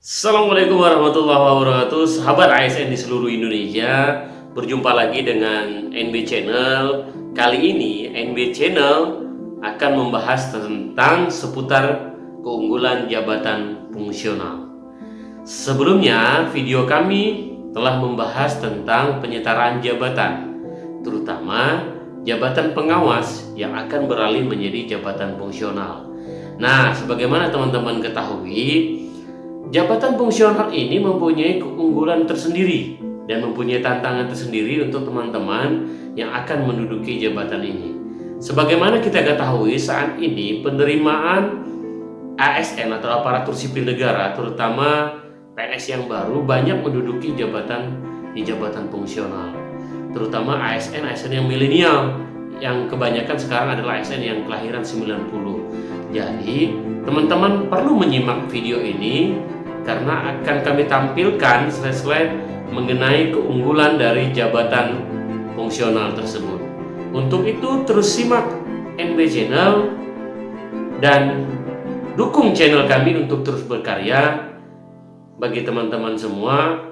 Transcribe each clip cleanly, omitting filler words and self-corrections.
Assalamualaikum warahmatullahi wabarakatuh, sahabat ASN di seluruh Indonesia. Berjumpa lagi dengan NB Channel. Kali ini NB Channel akan membahas tentang seputar keunggulan jabatan fungsional. Sebelumnya, video kami telah membahas tentang penyetaraan jabatan, terutama jabatan pengawas yang akan beralih menjadi jabatan fungsional. Nah, sebagaimana teman-teman ketahui, jabatan fungsional ini mempunyai keunggulan tersendiri dan mempunyai tantangan tersendiri untuk teman-teman yang akan menduduki jabatan ini. Sebagaimana kita ketahui, saat ini penerimaan ASN atau aparatur sipil negara, terutama PNS yang baru, banyak menduduki jabatan di jabatan fungsional, terutama ASN yang milenial, yang kebanyakan sekarang adalah ASN yang kelahiran 90. Jadi teman-teman perlu menyimak video ini karena akan kami tampilkan slide-slide mengenai keunggulan dari jabatan fungsional tersebut. Untuk itu terus simak NB Channel dan dukung channel kami untuk terus berkarya. Bagi teman-teman semua,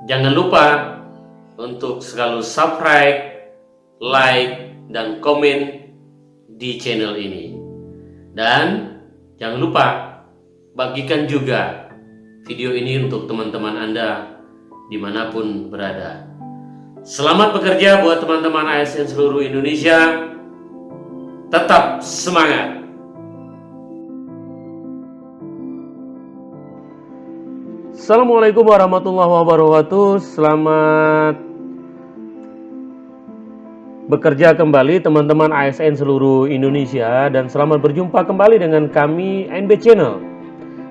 jangan lupa untuk selalu subscribe, like, dan komen di channel ini. Dan jangan lupa bagikan juga video ini untuk teman-teman Anda dimanapun berada. Selamat bekerja buat teman-teman ASN seluruh Indonesia. Tetap semangat. Assalamualaikum warahmatullahi wabarakatuh. Selamat bekerja kembali teman-teman ASN seluruh Indonesia, dan selamat berjumpa kembali dengan kami NB Channel.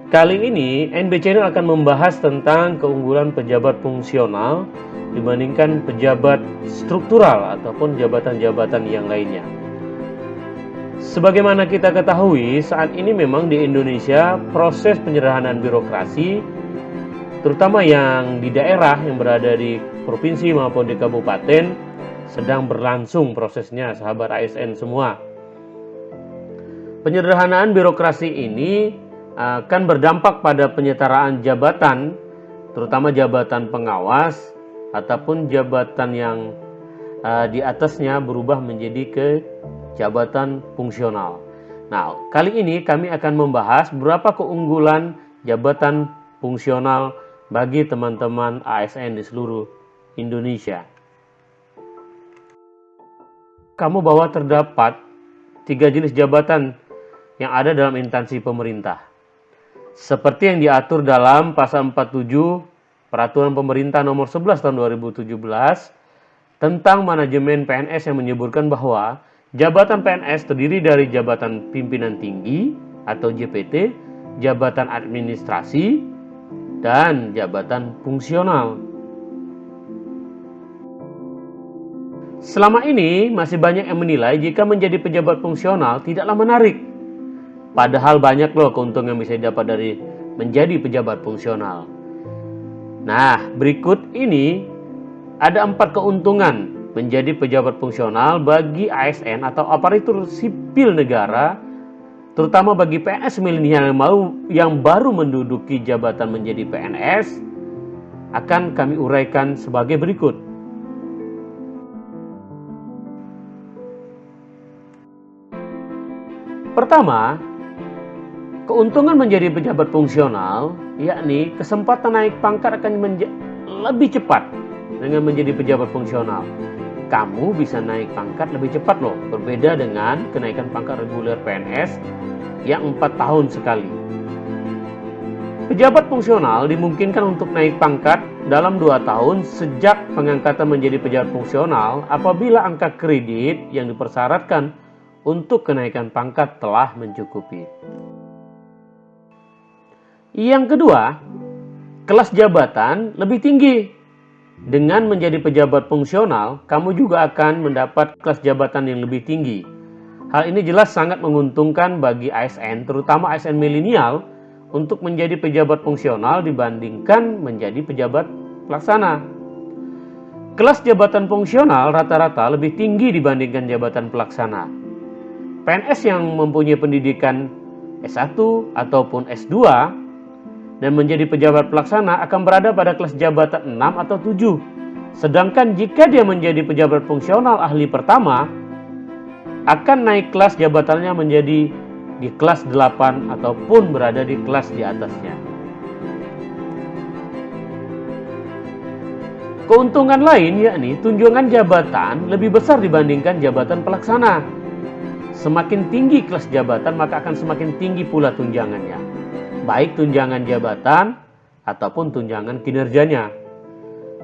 Kali ini NB Channel akan membahas tentang keunggulan pejabat fungsional dibandingkan pejabat struktural ataupun jabatan-jabatan yang lainnya. Sebagaimana kita ketahui, saat ini memang di Indonesia proses penyederhanaan birokrasi, terutama yang di daerah yang berada di provinsi maupun di kabupaten, sedang berlangsung prosesnya, sahabat ASN semua. Penyederhanaan birokrasi ini akan berdampak pada penyetaraan jabatan, terutama jabatan pengawas ataupun jabatan yang di atasnya berubah menjadi ke jabatan fungsional. Nah, kali ini kami akan membahas beberapa keunggulan jabatan fungsional bagi teman-teman ASN di seluruh Indonesia. Kamu bahwa terdapat 3 jenis jabatan yang ada dalam instansi pemerintah, seperti yang diatur dalam pasal 47 Peraturan Pemerintah Nomor 11 Tahun 2017 tentang manajemen PNS, yang menyebutkan bahwa jabatan PNS terdiri dari jabatan pimpinan tinggi atau JPT, jabatan administrasi, dan jabatan fungsional. Selama ini masih banyak yang menilai jika menjadi pejabat fungsional tidaklah menarik. Padahal banyak loh keuntungan yang bisa didapat dari menjadi pejabat fungsional. Nah, berikut ini ada 4 keuntungan menjadi pejabat fungsional bagi ASN atau aparatur sipil negara, terutama bagi PNS milenial yang baru menduduki jabatan menjadi PNS, akan kami uraikan sebagai berikut. Pertama, keuntungan menjadi pejabat fungsional, yakni kesempatan naik pangkat akan lebih cepat dengan menjadi pejabat fungsional. Kamu bisa naik pangkat lebih cepat loh, berbeda dengan kenaikan pangkat reguler PNS yang 4 tahun sekali. Pejabat fungsional dimungkinkan untuk naik pangkat dalam 2 tahun sejak pengangkatan menjadi pejabat fungsional apabila angka kredit yang dipersyaratkan untuk kenaikan pangkat telah mencukupi. Yang kedua, kelas jabatan lebih tinggi. Dengan menjadi pejabat fungsional, kamu juga akan mendapat kelas jabatan yang lebih tinggi. Hal ini jelas sangat menguntungkan bagi ASN, terutama ASN milenial, untuk menjadi pejabat fungsional dibandingkan menjadi pejabat pelaksana. Kelas jabatan fungsional rata-rata lebih tinggi dibandingkan jabatan pelaksana. PNS yang mempunyai pendidikan S1 ataupun S2 dan menjadi pejabat pelaksana akan berada pada kelas jabatan 6 atau 7. Sedangkan jika dia menjadi pejabat fungsional ahli pertama, akan naik kelas jabatannya menjadi di kelas 8 ataupun berada di kelas di atasnya. Keuntungan lain yakni tunjangan jabatan lebih besar dibandingkan jabatan pelaksana. Semakin tinggi kelas jabatan maka akan semakin tinggi pula tunjangannya, baik tunjangan jabatan ataupun tunjangan kinerjanya.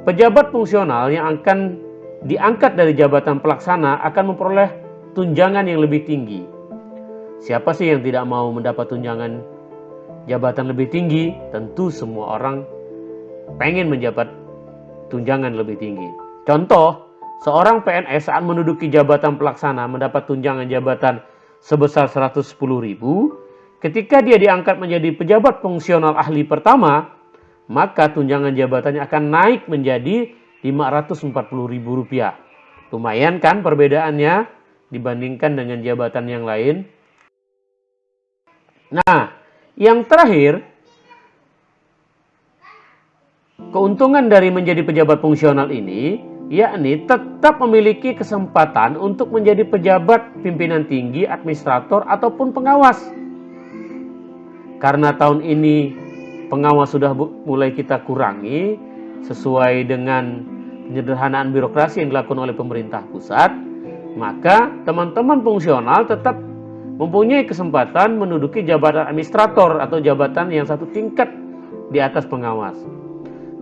Pejabat fungsional yang akan diangkat dari jabatan pelaksana akan memperoleh tunjangan yang lebih tinggi. Siapa sih yang tidak mau mendapat tunjangan jabatan lebih tinggi? Tentu semua orang pengen mendapat tunjangan lebih tinggi. Contoh, seorang PNS saat menduduki jabatan pelaksana mendapat tunjangan jabatan sebesar 110.000. Ketika dia diangkat menjadi pejabat fungsional ahli pertama, maka tunjangan jabatannya akan naik menjadi Rp540.000. Lumayan kan perbedaannya dibandingkan dengan jabatan yang lain. Nah, yang terakhir, keuntungan dari menjadi pejabat fungsional ini yakni tetap memiliki kesempatan untuk menjadi pejabat pimpinan tinggi, administrator ataupun pengawas. Karena tahun ini pengawas sudah mulai kita kurangi sesuai dengan penyederhanaan birokrasi yang dilakukan oleh pemerintah pusat, maka teman-teman fungsional tetap mempunyai kesempatan menduduki jabatan administrator atau jabatan yang satu tingkat di atas pengawas.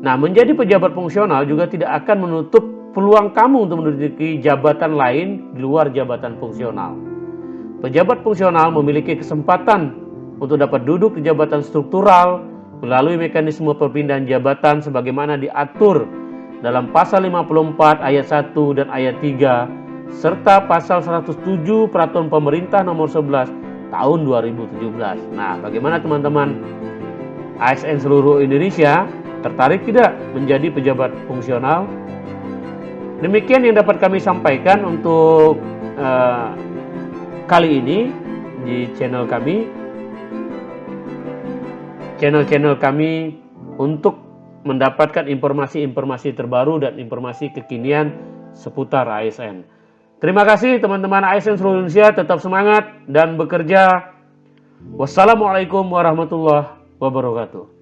Nah, menjadi pejabat fungsional juga tidak akan menutup peluang kamu untuk menduduki jabatan lain di luar jabatan fungsional. Pejabat fungsional memiliki kesempatan untuk dapat duduk di jabatan struktural melalui mekanisme perpindahan jabatan sebagaimana diatur dalam pasal 54 ayat 1 dan ayat 3 serta pasal 107 Peraturan Pemerintah nomor 11 tahun 2017. Nah, bagaimana teman-teman ASN seluruh Indonesia, tertarik tidak menjadi pejabat fungsional? Demikian yang dapat kami sampaikan untuk kali ini di channel kami. Channel kami untuk mendapatkan informasi-informasi terbaru dan informasi kekinian seputar ASN. Terima kasih teman-teman ASN seluruh Indonesia, tetap semangat dan bekerja. Wassalamualaikum warahmatullahi wabarakatuh.